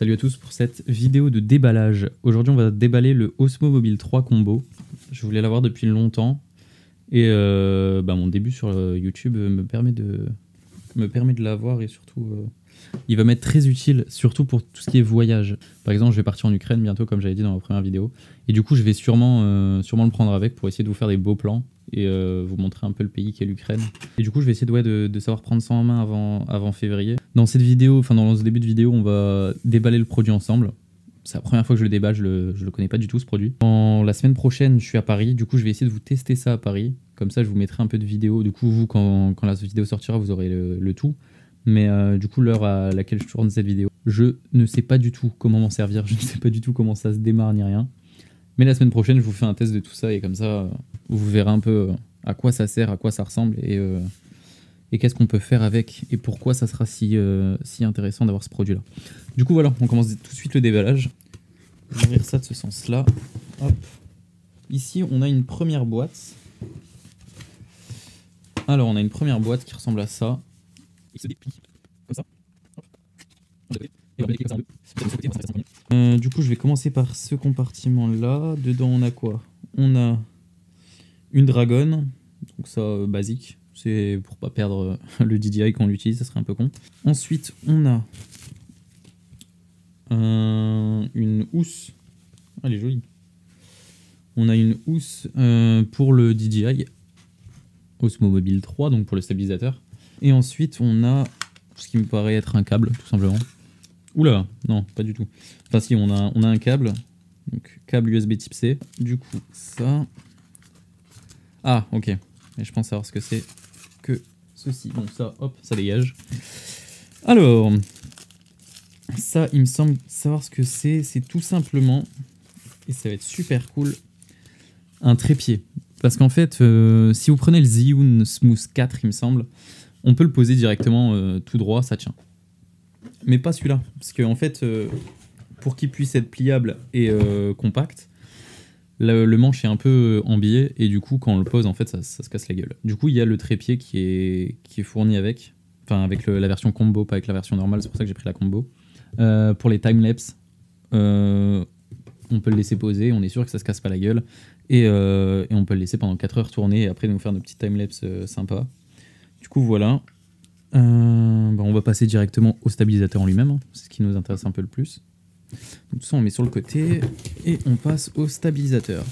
Salut à tous pour cette vidéo de déballage. Aujourd'hui on va déballer le Osmo Mobile 3 Combo. Je voulais l'avoir depuis longtemps et mon début sur YouTube me permet de l'avoir et surtout il va m'être très utile, surtout pour tout ce qui est voyage. Par exemple je vais partir en Ukraine bientôt comme j'avais dit dans ma première vidéo et du coup je vais sûrement le prendre avec pour essayer de vous faire des beaux plans et vous montrer un peu le pays qu'est l'Ukraine. Et du coup je vais essayer de savoir prendre ça en main avant février. Dans cette vidéo, enfin dans ce début de vidéo, on va déballer le produit ensemble. C'est la première fois que je le déballe, je le connais pas du tout ce produit. La semaine prochaine, je suis à Paris, du coup je vais essayer de vous tester ça à Paris. Comme ça je vous mettrai un peu de vidéos, du coup vous quand la vidéo sortira vous aurez le tout. Mais du coup l'heure à laquelle je tourne cette vidéo, je ne sais pas du tout comment m'en servir, je ne sais pas du tout comment ça se démarre ni rien. Mais la semaine prochaine je vous fais un test de tout ça et comme ça vous verrez un peu à quoi ça sert, à quoi ça ressemble et qu'est-ce qu'on peut faire avec et pourquoi ça sera si intéressant d'avoir ce produit là. Du coup voilà, on commence tout de suite le déballage. Je vais ouvrir ça de ce sens là. Hop. Ici on a une première boîte. Alors on a une première boîte qui ressemble à ça. Il se déplie comme ça. Et on va les comme ça. Du coup je vais commencer par ce compartiment là. Dedans on a quoi? On a une dragonne, donc ça basique. C'est pour pas perdre le DJI quand on l'utilise, ça serait un peu con. Ensuite, on a une housse. Ah, elle est jolie. On a une housse pour le DJI Osmo Mobile 3, donc pour le stabilisateur. Et ensuite, on a ce qui me paraît être un câble, tout simplement. Oula, non, pas du tout. Enfin si, on a un câble. Donc, câble USB type C. Du coup, ça... Ah, ok. Et je pense savoir ce que c'est que ceci. Bon, ça, hop, ça dégage. Alors, ça, il me semble savoir ce que c'est. C'est tout simplement, et ça va être super cool, un trépied. Parce qu'en fait, si vous prenez le Zhiyun Smooth 4, il me semble, on peut le poser directement tout droit, ça tient. Mais pas celui-là. Parce qu'en fait, pour qu'il puisse être pliable et compact, le manche est un peu en biais et du coup quand on le pose en fait ça se casse la gueule. Du coup il y a le trépied qui est fourni avec, enfin avec la version combo, pas avec la version normale, c'est pour ça que j'ai pris la combo. Pour les timelapse, on peut le laisser poser, on est sûr que ça se casse pas la gueule et on peut le laisser pendant 4 heures tourner et après nous faire nos petits timelapse sympas. Du coup voilà, on va passer directement au stabilisateur en lui-même, hein. C'est ce qui nous intéresse un peu le plus. Donc tout ça on met sur le côté et on passe au stabilisateur.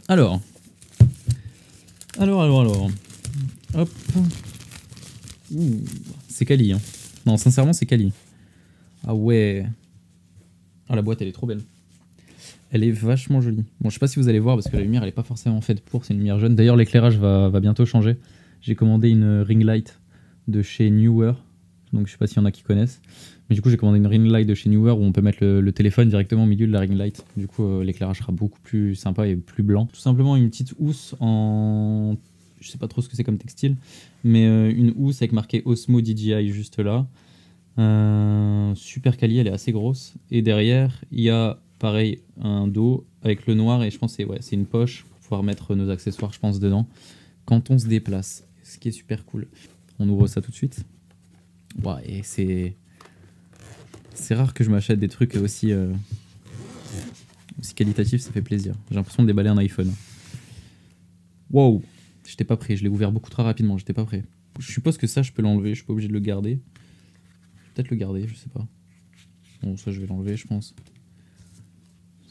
Alors. Hop. C'est quali, hein. Non, sincèrement c'est quali. Ah ouais. Ah la boîte elle est trop belle. Elle est vachement jolie. Bon je sais pas si vous allez voir parce que la lumière elle est pas forcément faite pour, c'est une lumière jaune. D'ailleurs l'éclairage va bientôt changer. J'ai commandé une ring light de chez Neewer. Donc je sais pas s'il y en a qui connaissent. Mais du coup j'ai commandé une ring light de chez Neewer où on peut mettre le téléphone directement au milieu de la ring light. Du coup l'éclairage sera beaucoup plus sympa et plus blanc. Tout simplement une petite housse en... Je sais pas trop ce que c'est comme textile. Mais une housse avec marqué Osmo DJI juste là. Super quali, elle est assez grosse. Et derrière il y a pareil un dos avec le noir et je pense que c'est une poche pour pouvoir mettre nos accessoires je pense dedans. Quand on se déplace. Ce qui est super cool. On ouvre ça tout de suite. Ouais, et c'est rare que je m'achète des trucs aussi qualitatifs, ça fait plaisir. J'ai l'impression de déballer un iPhone. Wow, j'étais pas prêt, je l'ai ouvert beaucoup trop rapidement, j'étais pas prêt. Je suppose que ça je peux l'enlever, je suis pas obligé de le garder. Peut-être le garder, je sais pas. Bon, ça je vais l'enlever je pense.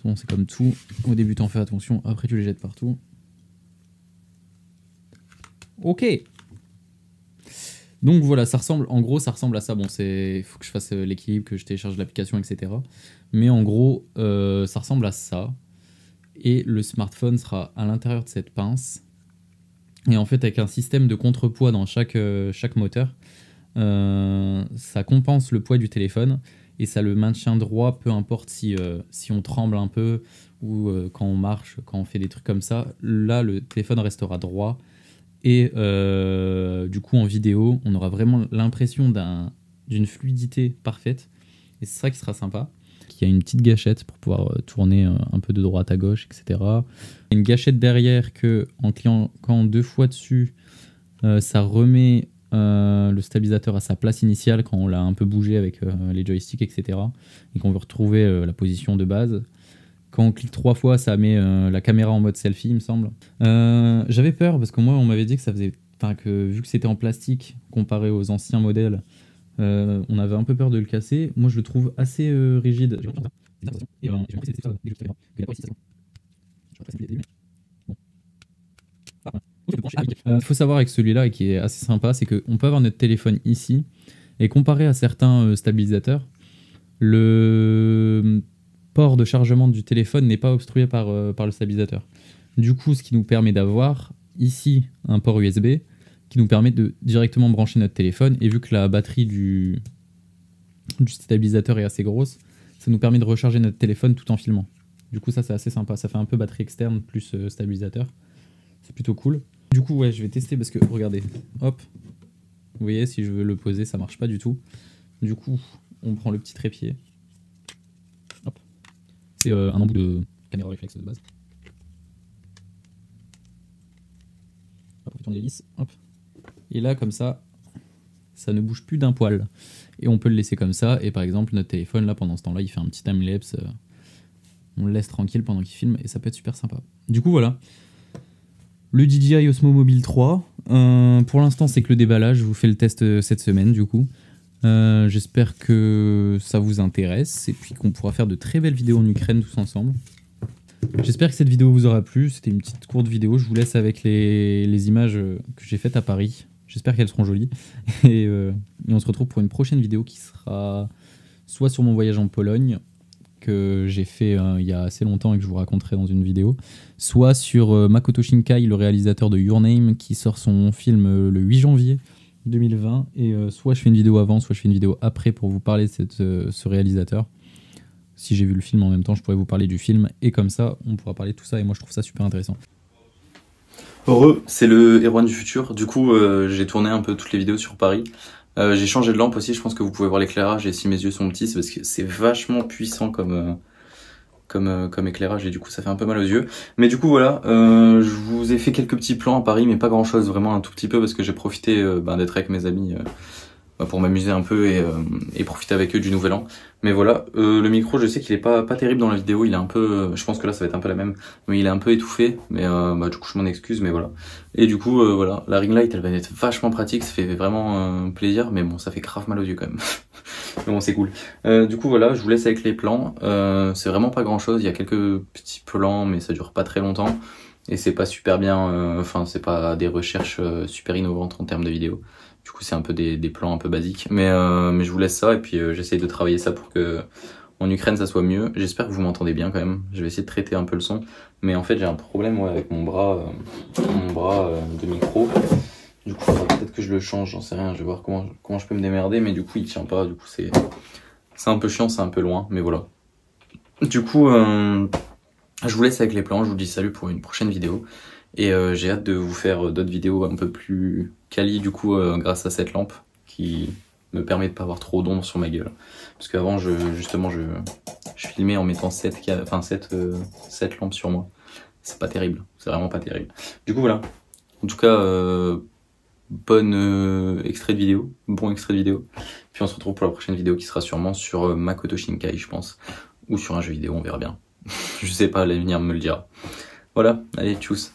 Bon, c'est comme tout, au début t'en fais attention, après tu les jettes partout. Ok. Donc voilà, en gros ça ressemble à ça. Bon, il faut que je fasse l'équilibre, que je télécharge l'application, etc. Mais en gros, ça ressemble à ça. Et le smartphone sera à l'intérieur de cette pince. Et en fait, avec un système de contrepoids dans chaque moteur, ça compense le poids du téléphone et ça le maintient droit, peu importe si on tremble un peu ou quand on marche, quand on fait des trucs comme ça. Là, le téléphone restera droit. Et du coup en vidéo on aura vraiment l'impression d'une fluidité parfaite et c'est ça qui sera sympa. Il y a une petite gâchette pour pouvoir tourner un peu de droite à gauche, etc. Une gâchette derrière que en cliquant 2 fois dessus ça remet le stabilisateur à sa place initiale quand on l'a un peu bougé avec les joysticks, etc. Et qu'on veut retrouver la position de base. Quand on clique 3 fois, ça met la caméra en mode selfie, il me semble. J'avais peur parce que moi, on m'avait dit que ça faisait, enfin que vu que c'était en plastique comparé aux anciens modèles, on avait un peu peur de le casser. Moi, je le trouve assez rigide. Il faut savoir avec celui-là, et qui est assez sympa, c'est qu'on peut avoir notre téléphone ici, et comparé à certains stabilisateurs, le port de chargement du téléphone n'est pas obstrué par le stabilisateur. Du coup, ce qui nous permet d'avoir ici un port USB qui nous permet de directement brancher notre téléphone, et vu que la batterie du stabilisateur est assez grosse, ça nous permet de recharger notre téléphone tout en filmant. Du coup, ça c'est assez sympa, ça fait un peu batterie externe plus stabilisateur. C'est plutôt cool. Du coup, ouais, je vais tester parce que, regardez, hop, vous voyez, si je veux le poser, ça marche pas du tout. Du coup, on prend le petit trépied. Hop. C'est un embout de caméra réflexe de base. Hop, on tourne l'hélice, hop. Et là, comme ça ne bouge plus d'un poil. Et on peut le laisser comme ça, et par exemple, notre téléphone, là, pendant ce temps-là, il fait un petit timelapse. On le laisse tranquille pendant qu'il filme, et ça peut être super sympa. Du coup, voilà. Le DJI Osmo Mobile 3, pour l'instant c'est que le déballage, je vous fais le test cette semaine du coup. J'espère que ça vous intéresse et puis qu'on pourra faire de très belles vidéos en Ukraine tous ensemble. J'espère que cette vidéo vous aura plu, c'était une petite courte vidéo, je vous laisse avec les images que j'ai faites à Paris. J'espère qu'elles seront jolies et on se retrouve pour une prochaine vidéo qui sera soit sur mon voyage en Pologne, que j'ai fait il y a assez longtemps et que je vous raconterai dans une vidéo, soit sur Makoto Shinkai, le réalisateur de Your Name, qui sort son film le 8 janvier 2020, et soit je fais une vidéo avant, soit je fais une vidéo après pour vous parler de ce réalisateur. Si j'ai vu le film en même temps, je pourrais vous parler du film, et comme ça, on pourra parler de tout ça, et moi je trouve ça super intéressant. Heureux, c'est le Erwan du futur. Du coup, j'ai tourné un peu toutes les vidéos sur Paris. J'ai changé de lampe aussi, je pense que vous pouvez voir l'éclairage, et si mes yeux sont petits, c'est parce que c'est vachement puissant comme éclairage, et du coup ça fait un peu mal aux yeux. Mais du coup voilà, je vous ai fait quelques petits plans à Paris, mais pas grand chose, vraiment un tout petit peu, parce que j'ai profité d'être avec mes amis pour m'amuser un peu et profiter avec eux du nouvel an. Mais voilà, le micro, je sais qu'il est pas terrible dans la vidéo, il est un peu, je pense que là ça va être un peu la même, mais il est un peu étouffé, mais du coup je m'en excuse, mais voilà. Et du coup voilà, la ring light elle va être vachement pratique, ça fait vraiment plaisir, mais bon ça fait grave mal aux yeux quand même. Mais bon c'est cool. Du coup voilà, je vous laisse avec les plans, c'est vraiment pas grand chose, il y a quelques petits plans mais ça dure pas très longtemps. Et c'est pas super bien, enfin c'est pas des recherches super innovantes en termes de vidéo. Du coup c'est un peu des plans un peu basiques, mais je vous laisse ça et puis j'essaye de travailler ça pour que en Ukraine ça soit mieux. J'espère que vous m'entendez bien quand même, je vais essayer de traiter un peu le son, mais en fait j'ai un problème avec mon bras de micro. Du coup peut-être que je le change, j'en sais rien, je vais voir comment je peux me démerder, mais du coup il tient pas, du coup c'est un peu chiant, c'est un peu loin, mais voilà. Du coup je vous laisse avec les plans, je vous dis salut pour une prochaine vidéo. Et j'ai hâte de vous faire d'autres vidéos un peu plus quali du coup grâce à cette lampe qui me permet de pas avoir trop d'ombre sur ma gueule. Parce qu'avant je filmais en mettant 7 lampes sur moi. C'est pas terrible, c'est vraiment pas terrible. Du coup voilà, en tout cas bon extrait de vidéo. Puis on se retrouve pour la prochaine vidéo qui sera sûrement sur Makoto Shinkai je pense. Ou sur un jeu vidéo, on verra bien. Je sais pas, l'avenir me le dira. Voilà, allez, tchuss.